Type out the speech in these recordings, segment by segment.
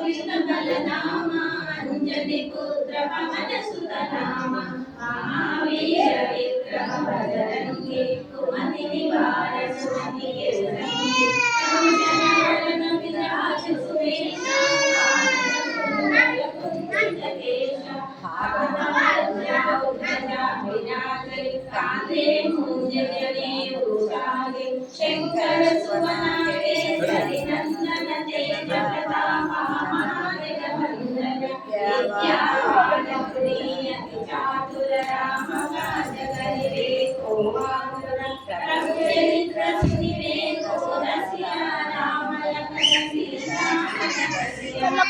बलनाम अंजनी पुत्र पवन सुत नाम महावीर विक्रम बजरंगी कुमति निवार सुमति के संगी कंचन वरण विराज सुवेशा कानन कुंडल केश हाथ ध्वजा विराजे कांधे मूंज जनेऊ उजाले शंकर सुवन केसरी नंदन तेज प्रताप महादेव वंदन विद्यावान प्रिय चातुर राम काज करिबे को आतुर प्रभु चरित्र सुनिबे को रसिया राम लखन सीता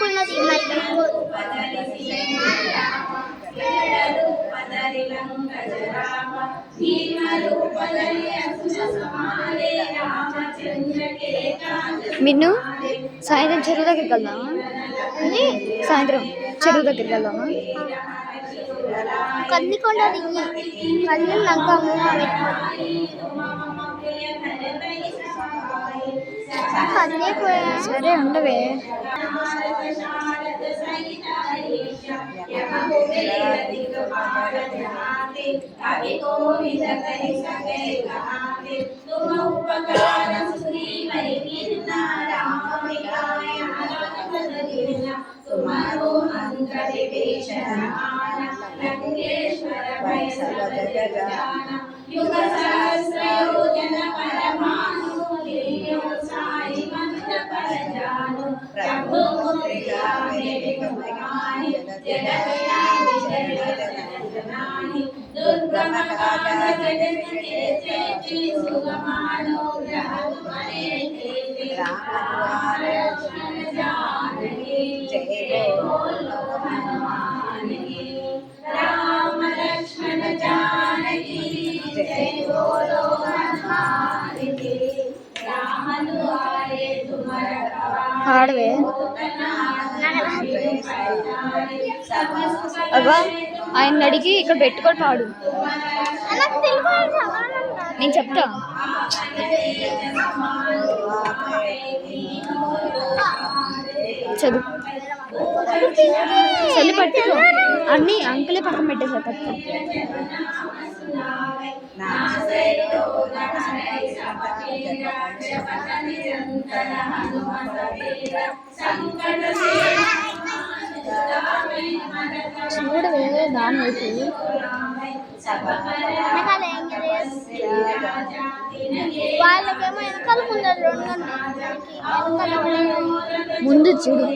मन बसिया रूप धरि सिया राम रूप धरि लंक जराम भीम रूप धरि असुर संहारे रामचंद्र के काज मिन्नु సాయంత్రం చెరువు దగ్గరికి వెళ్దామా? సాయంత్రం చెరువు దగ్గరికి వెళ్దామా? కందికొండ కళ్ళు లంకము సరే ఉండవే. कवि कोविद कहि सके कहाते तुम उपकार सुग्रीवहि कीन्हा राम मिलाय रघुपति दीन्हा तुम्हारो मंत्र विभीषण माना लंकेश्वर भय सब जग जाना युग सहस्र योजन पर भानु लील्यो साई मंत्र पर जानु प्रभु मुद्रिका मेघ बहानी जगत जनानी दुर्गम काज जगत के जेति सुगमानो ग्रह तुम्हारे तेति राम लक्ष्मण जानकी जय बोलो हनुमान की राम लक्ष्मण जानकी जय बोलो हनुमान की राम दुआरे तुम ఆడవే. అబ్బా ఆయన అడిగి ఇక్కడ పెట్టుకొని పాడు. నేను చెప్తా. చదువు చల్లి పట్టుకో. అన్నీ అంకులే పక్కన పెట్టేసా పట్టుకో. చూడవే దాని వైపు వాళ్ళకేమో వెనకాల ముందు చూడు.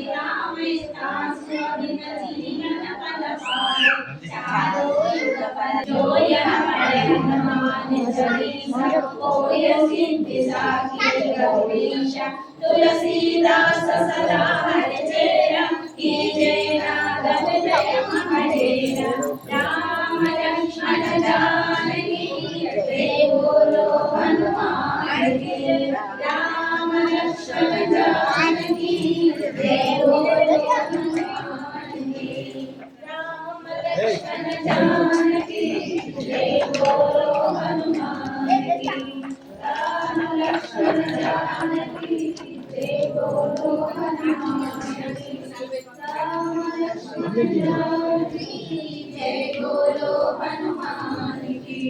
तुलसीदास सदा हरिचेरा कीजे नादन जय महडेरा राम लक्ष्मण जानकी जय बोलो हनुमान की राम लक्ष्मण जानकी जय बोलो हनुमान की राम लक्ष्मण जानकी जय बोलो हनुमान की राम लक्ष्मण जानकी जय बोलो हनुमान की राम लक्ष्मण जानकी जय बोलो हनुमान की।